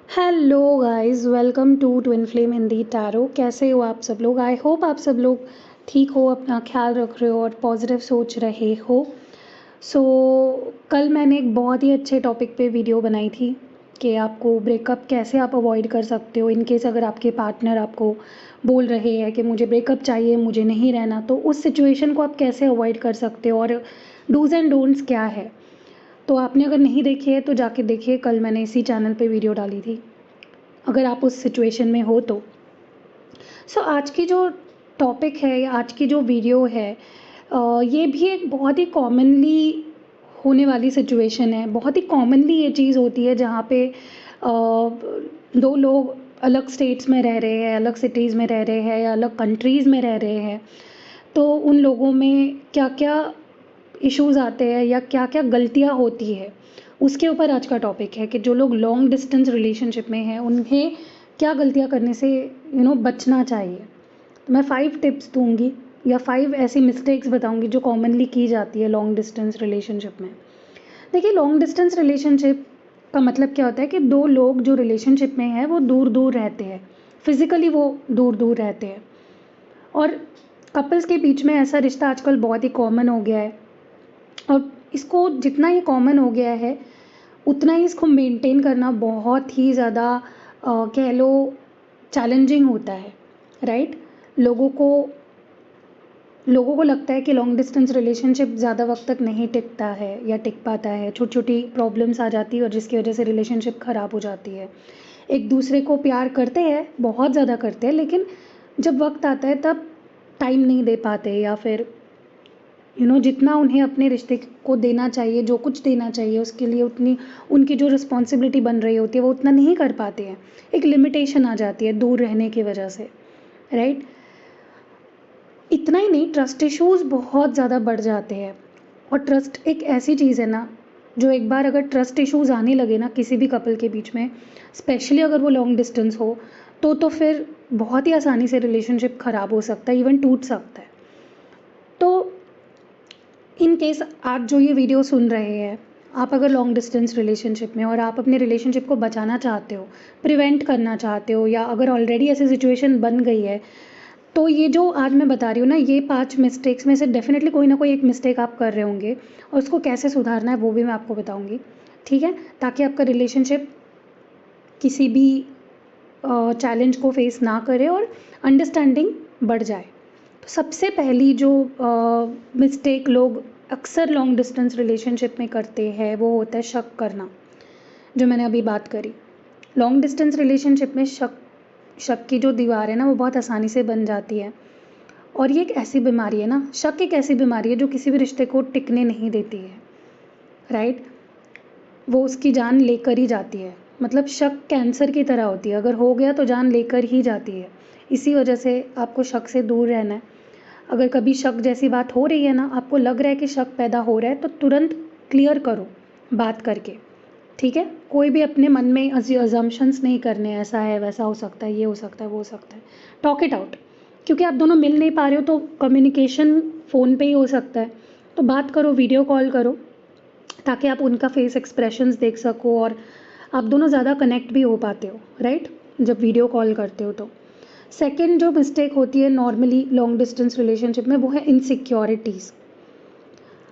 Hello guys, welcome to twin flame Hindi tarot. कैसे हो आप सब लोग? आई होप आप सब लोग ठीक हो, अपना ख्याल रख रहे हो और पॉजिटिव सोच रहे हो। सो कल मैंने एक बहुत ही अच्छे टॉपिक पे वीडियो बनाई थी कि आपको ब्रेकअप कैसे आप अवॉइड कर सकते हो इन केस अगर आपके पार्टनर आपको बोल रहे हैं कि मुझे ब्रेकअप चाहिए, मुझे नहीं रहना, तो उस सिचुएशन को आप कैसे अवॉइड कर सकते हो और डूज़ एंड डोंट्स क्या है। तो आपने अगर नहीं देखी है तो जाके देखिए, कल मैंने इसी चैनल पे वीडियो डाली थी अगर आप उस सिचुएशन में हो तो। आज की जो टॉपिक है या आज की जो वीडियो है, ये भी एक बहुत ही कॉमनली होने वाली सिचुएशन है। बहुत ही कॉमनली ये चीज़ होती है जहाँ पे दो लोग अलग स्टेट्स में रह रहे हैं, अलग सिटीज़ में रह रहे हैं या अलग कंट्रीज़ में रह रहे हैं। तो उन लोगों में क्या क्या इश्यूज़ आते हैं या क्या क्या गलतियाँ होती है, उसके ऊपर आज का टॉपिक है कि जो लोग लॉन्ग डिस्टेंस रिलेशनशिप में हैं उन्हें क्या गलतियाँ करने से बचना चाहिए। तो मैं 5 टिप्स दूंगी या 5 ऐसी मिस्टेक्स बताऊंगी जो कॉमनली की जाती है लॉन्ग डिस्टेंस रिलेशनशिप में। देखिए, लॉन्ग डिस्टेंस रिलेशनशिप का मतलब क्या होता है कि दो लोग जो रिलेशनशिप में हैं वो दूर दूर रहते हैं, फिज़िकली वो दूर दूर रहते हैं। और कपल्स के बीच में ऐसा रिश्ता आजकल बहुत ही कॉमन हो गया है और इसको जितना ये कॉमन हो गया है उतना ही इसको मेंटेन करना बहुत ही ज़्यादा कह लो चैलेंजिंग होता है, राइट। लोगों को लगता है कि लॉन्ग डिस्टेंस रिलेशनशिप ज़्यादा वक्त तक नहीं टिकता है या टिक पाता है, छोटी छोटी प्रॉब्लम्स आ जाती है और जिसकी वजह से रिलेशनशिप ख़राब हो जाती है। एक दूसरे को प्यार करते हैं, बहुत ज़्यादा करते हैं, लेकिन जब वक्त आता है तब टाइम नहीं दे पाते या फिर जितना उन्हें अपने रिश्ते को देना चाहिए, जो कुछ देना चाहिए उसके लिए उतनी उनकी जो रिस्पॉन्सिबिलिटी बन रही होती है वो उतना नहीं कर पाते हैं। एक लिमिटेशन आ जाती है दूर रहने की वजह से, राइट। इतना ही नहीं, ट्रस्ट इश्यूज़ बहुत ज़्यादा बढ़ जाते हैं। और ट्रस्ट एक ऐसी चीज़ है ना, जो एक बार अगर ट्रस्ट इश्यूज़ आने लगे ना किसी भी कपल के बीच में, स्पेशली अगर वो लॉन्ग डिस्टेंस हो, तो फिर बहुत ही आसानी से रिलेशनशिप ख़राब हो सकता है, इवन टूट सकता है। तो इन केस आप जो ये वीडियो सुन रहे हैं, आप अगर लॉन्ग डिस्टेंस रिलेशनशिप में और आप अपने रिलेशनशिप को बचाना चाहते हो, प्रिवेंट करना चाहते हो, या अगर ऑलरेडी ऐसी सिचुएशन बन गई है, तो ये जो आज मैं बता रही हूँ ना, ये 5 मिस्टेक्स में से डेफिनेटली कोई ना कोई एक मिस्टेक आप कर रहे होंगे और उसको कैसे सुधारना है वो भी मैं आपको बताऊँगी, ठीक है, ताकि आपका रिलेशनशिप किसी भी चैलेंज को फेस ना करे और अंडरस्टैंडिंग बढ़ जाए। तो सबसे पहली जो मिस्टेक लोग अक्सर लॉन्ग डिस्टेंस रिलेशनशिप में करते हैं वो होता है शक करना, जो मैंने अभी बात करी। लॉन्ग डिस्टेंस रिलेशनशिप में शक की जो दीवार है ना वो बहुत आसानी से बन जाती है। और ये एक ऐसी बीमारी है ना, शक एक ऐसी बीमारी है जो किसी भी रिश्ते को टिकने नहीं देती है, राइट। वो उसकी जान लेकर ही जाती है। मतलब शक कैंसर की तरह होती है, अगर हो गया तो जान लेकर ही जाती है। इसी वजह से आपको शक से दूर रहना है। अगर कभी शक जैसी बात हो रही है ना, आपको लग रहा है कि शक पैदा हो रहा है, तो तुरंत क्लियर करो बात करके, ठीक है। कोई भी अपने मन में अजम्पशंस नहीं करने, ऐसा है, वैसा हो सकता है, ये हो सकता है, वो हो सकता है। टॉक इट आउट, क्योंकि आप दोनों मिल नहीं पा रहे हो तो कम्युनिकेशन फ़ोन पे ही हो सकता है। तो बात करो, वीडियो कॉल करो, ताकि आप उनका फेस एक्सप्रेशंस देख सको और आप दोनों ज़्यादा कनेक्ट भी हो पाते हो, राइट, जब वीडियो कॉल करते हो। तो सेकंड जो मिस्टेक होती है नॉर्मली लॉन्ग डिस्टेंस रिलेशनशिप में, वो है इनसिक्योरिटीज़।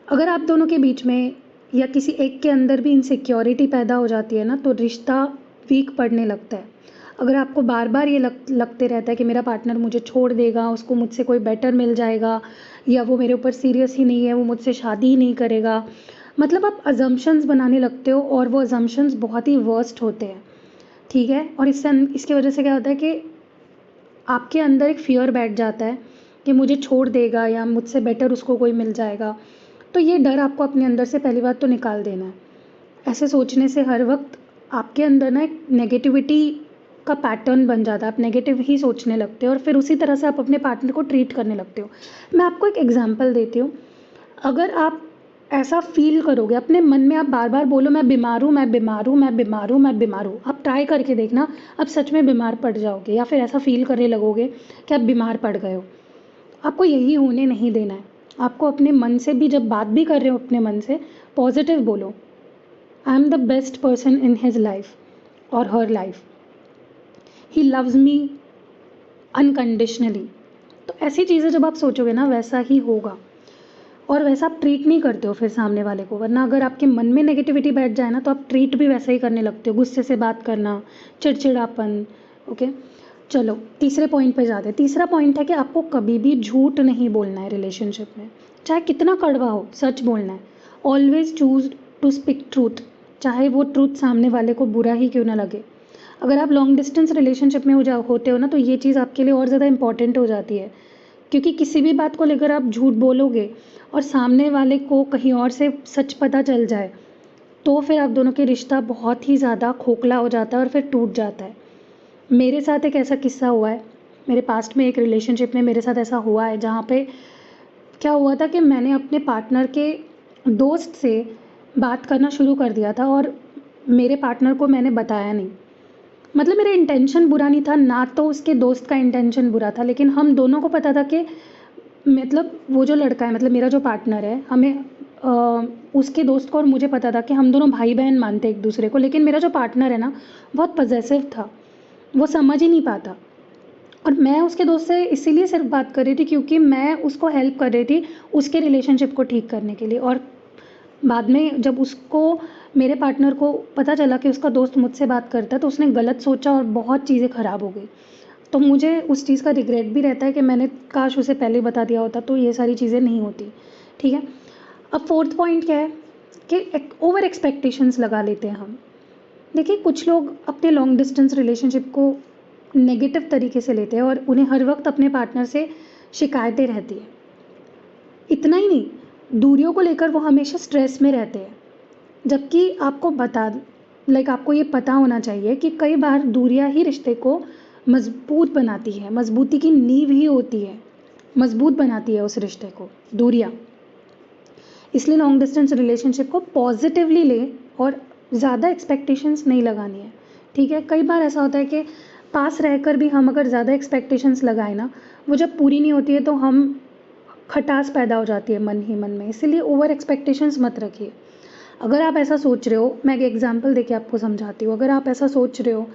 अगर आप दोनों के बीच में या किसी एक के अंदर भी इनसिक्योरिटी पैदा हो जाती है ना, तो रिश्ता वीक पड़ने लगता है। अगर आपको बार बार ये लगते रहता है कि मेरा पार्टनर मुझे छोड़ देगा, उसको मुझसे कोई बेटर मिल जाएगा, या वो मेरे ऊपर सीरियस ही नहीं है, वो मुझसे शादी ही नहीं करेगा, मतलब आप अजम्पशंस बनाने लगते हो और वो अजम्पशंस बहुत ही वर्स्ट होते हैं, ठीक है। और इसकी वजह से क्या होता है कि आपके अंदर एक फ़ियर बैठ जाता है कि मुझे छोड़ देगा या मुझसे बेटर उसको कोई मिल जाएगा। तो ये डर आपको अपने अंदर से पहली बात तो निकाल देना है। ऐसे सोचने से हर वक्त आपके अंदर ना एक नेगेटिविटी का पैटर्न बन जाता है, आप नेगेटिव ही सोचने लगते हो और फिर उसी तरह से आप अपने पार्टनर को ट्रीट करने लगते हो। मैं आपको एक एग्जांपल देती हूँ। अगर आप ऐसा फील करोगे अपने मन में, आप बार बार बोलो मैं बीमार हूँ, मैं बीमार हूँ, मैं बीमार हूँ, मैं बीमार हूँ, आप ट्राई करके देखना, आप सच में बीमार पड़ जाओगे या फिर ऐसा फील करने लगोगे कि आप बीमार पड़ गए हो। आपको यही होने नहीं देना है। आपको अपने मन से भी, जब बात भी कर रहे हो अपने मन से, पॉजिटिव बोलो, I am the best person in his life, और her life, he loves me unconditionally. तो ऐसी चीज़ें जब आप सोचोगे ना, वैसा ही होगा और वैसा आप ट्रीट नहीं करते हो फिर सामने वाले को। वरना अगर आपके मन में नेगेटिविटी बैठ जाए ना, तो आप ट्रीट भी वैसा ही करने लगते हो, गुस्से से बात करना, चिड़चिड़ापन। ओके, चलो तीसरे पॉइंट पे जाते हैं। तीसरा पॉइंट है कि आपको कभी भी झूठ नहीं बोलना है रिलेशनशिप में, चाहे कितना कड़वा हो, सच बोलना है। Always choose to speak truth, चाहे वो ट्रूथ सामने वाले को बुरा ही क्यों ना लगे। अगर आप लॉन्ग डिस्टेंस रिलेशनशिप में होते हो ना, तो ये चीज़ आपके लिए और ज़्यादा इंपॉर्टेंट हो जाती है, क्योंकि किसी भी बात को लेकर आप झूठ बोलोगे और सामने वाले को कहीं और से सच पता चल जाए, तो फिर आप दोनों के रिश्ता बहुत ही ज़्यादा खोखला हो जाता है और फिर टूट जाता है। मेरे साथ एक ऐसा किस्सा हुआ है, मेरे पास्ट में एक रिलेशनशिप में मेरे साथ ऐसा हुआ है, जहाँ पे क्या हुआ था कि मैंने अपने पार्टनर के दोस्त से बात करना शुरू कर दिया था और मेरे पार्टनर को मैंने बताया नहीं। मतलब मेरा इंटेंशन बुरा नहीं था, ना तो उसके दोस्त का इंटेंशन बुरा था, लेकिन हम दोनों को पता था कि मतलब वो जो लड़का है, मतलब मेरा जो पार्टनर है, हमें उसके दोस्त को और मुझे पता था कि हम दोनों भाई बहन मानते एक दूसरे को। लेकिन मेरा जो पार्टनर है ना, बहुत पजेसिव था, वो समझ ही नहीं पाता। और मैं उसके दोस्त से इसीलिए सिर्फ बात कर रही थी क्योंकि मैं उसको हेल्प कर रही थी उसके रिलेशनशिप को ठीक करने के लिए। और बाद में जब उसको, मेरे पार्टनर को पता चला कि उसका दोस्त मुझसे बात करता है, तो उसने गलत सोचा और बहुत चीज़ें ख़राब हो गई। तो मुझे उस चीज़ का रिग्रेट भी रहता है कि मैंने काश उसे पहले बता दिया होता, तो ये सारी चीज़ें नहीं होती। ठीक है, अब फोर्थ पॉइंट क्या है कि ओवर एक्सपेक्टेशंस लगा लेते हैं हम। देखिए, कुछ लोग अपने लॉन्ग डिस्टेंस रिलेशनशिप को नेगेटिव तरीके से लेते हैं और उन्हें हर वक्त अपने पार्टनर से शिकायतें रहती है। इतना ही नहीं, दूरियों को लेकर वो हमेशा स्ट्रेस में रहते हैं, जबकि आपको ये पता होना चाहिए कि कई बार दूरियां ही रिश्ते को मजबूत बनाती है, मजबूती की नींव ही होती है, मजबूत बनाती है उस रिश्ते को दूरियां। इसलिए लॉन्ग डिस्टेंस रिलेशनशिप को पॉजिटिवली ले और ज़्यादा एक्सपेक्टेशंस नहीं लगानी है। ठीक है, कई बार ऐसा होता है कि पास रहकर भी हम अगर ज़्यादा एक्सपेक्टेशंस लगाए ना, वो जब पूरी नहीं होती है तो हम खटास पैदा हो जाती है मन ही मन में। इसीलिए ओवर एक्सपेक्टेशंस मत रखिए। अगर आप ऐसा सोच रहे हो, मैं एक एग्जांपल देके आपको समझाती हूँ। अगर आप ऐसा सोच रहे हो,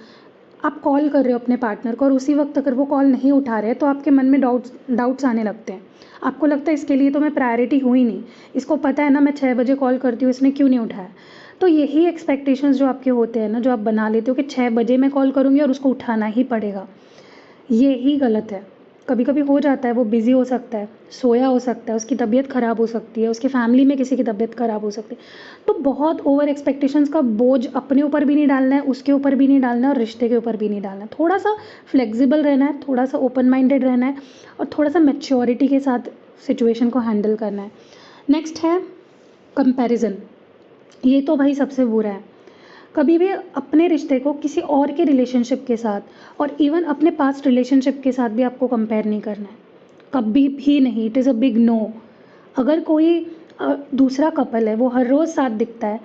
आप कॉल कर रहे हो अपने पार्टनर को और उसी वक्त अगर वो कॉल नहीं उठा रहे, तो आपके मन में डाउट्स आने लगते हैं। आपको लगता है इसके लिए तो मैं प्रायोरिटी हूँ ही नहीं, इसको पता है ना मैं 6 बजे कॉल करती हूँ, इसने क्यों नहीं उठाया। तो यही एक्सपेक्टेशंस जो आपके होते हैं ना, जो आप बना लेते हो कि 6 बजे मैं कॉल करूँगी और उसको उठाना ही पड़ेगा, ये ही गलत है। कभी कभी हो जाता है वो बिज़ी हो सकता है, सोया हो सकता है, उसकी तबीयत ख़राब हो सकती है, उसके फैमिली में किसी की तबीयत ख़राब हो सकती है। तो बहुत ओवर एक्सपेक्टेशंस का बोझ अपने ऊपर भी नहीं डालना है, उसके ऊपर भी नहीं डालना है और रिश्ते के ऊपर भी नहीं डालना है। थोड़ा सा फ्लेक्सिबल रहना है, थोड़ा सा ओपन माइंडेड रहना है और थोड़ा सा मैच्योरिटी के साथ सिचुएशन को हैंडल करना है। नेक्स्ट है कंपैरिजन। ये तो भाई सबसे बुरा है। कभी भी अपने रिश्ते को किसी और के रिलेशनशिप के साथ और इवन अपने पास्ट रिलेशनशिप के साथ भी आपको कंपेयर नहीं करना है, कभी भी नहीं। It is a big no. अगर कोई दूसरा कपल है, वो हर रोज़ साथ दिखता है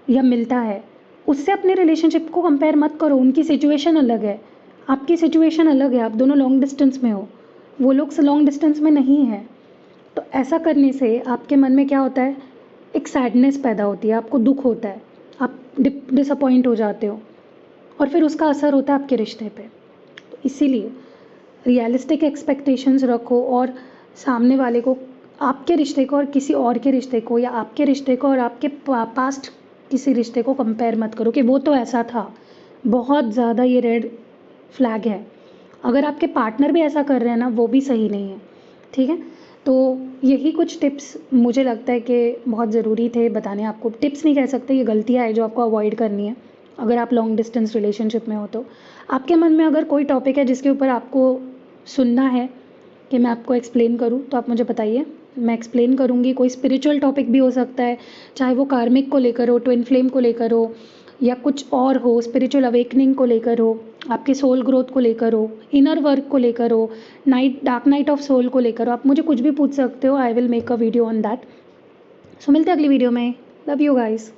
या मिलता है, उससे अपने रिलेशनशिप को कंपेयर मत करो। उनकी सिचुएशन अलग है, आपकी सिचुएशन अलग है, आप दोनों लॉन्ग डिस्टेंस में हो, वो लोग लॉन्ग डिस्टेंस में नहीं है। तो ऐसा करने से आपके मन में क्या होता है, एक सैडनेस पैदा होती है, आपको दुख होता है, आप डिसअपॉइंट हो जाते हो और फिर उसका असर होता है आपके रिश्ते पे। तो इसीलिए रियलिस्टिक एक्सपेक्टेशंस रखो और सामने वाले को, आपके रिश्ते को और किसी और के रिश्ते को, या आपके रिश्ते को और आपके पास्ट किसी रिश्ते को कंपेयर मत करो कि वो तो ऐसा था। बहुत ज़्यादा ये रेड फ्लैग है। अगर आपके पार्टनर भी ऐसा कर रहे हैं ना, वो भी सही नहीं है। ठीक है, तो यही कुछ टिप्स मुझे लगता है कि बहुत ज़रूरी थे बताने आपको। टिप्स नहीं कह सकते, ये गलतियाँ है जो आपको अवॉइड करनी है अगर आप लॉन्ग डिस्टेंस रिलेशनशिप में हो। तो आपके मन में अगर कोई टॉपिक है जिसके ऊपर आपको सुनना है कि मैं आपको एक्सप्लेन करूँ, तो आप मुझे बताइए, मैं एक्सप्लेन करूँगी। कोई स्पिरिचुअल टॉपिक भी हो सकता है, चाहे वो कार्मिक को लेकर हो, ट्विन फ्लेम को लेकर हो, या कुछ और हो, स्पिरिचुअल अवेकनिंग को लेकर हो, आपके सोल ग्रोथ को लेकर हो, इनर वर्क को लेकर हो, डार्क नाइट ऑफ सोल को लेकर हो। आप मुझे कुछ भी पूछ सकते हो, I will make a video on that. So मिलते हैं अगली वीडियो में। Love you guys.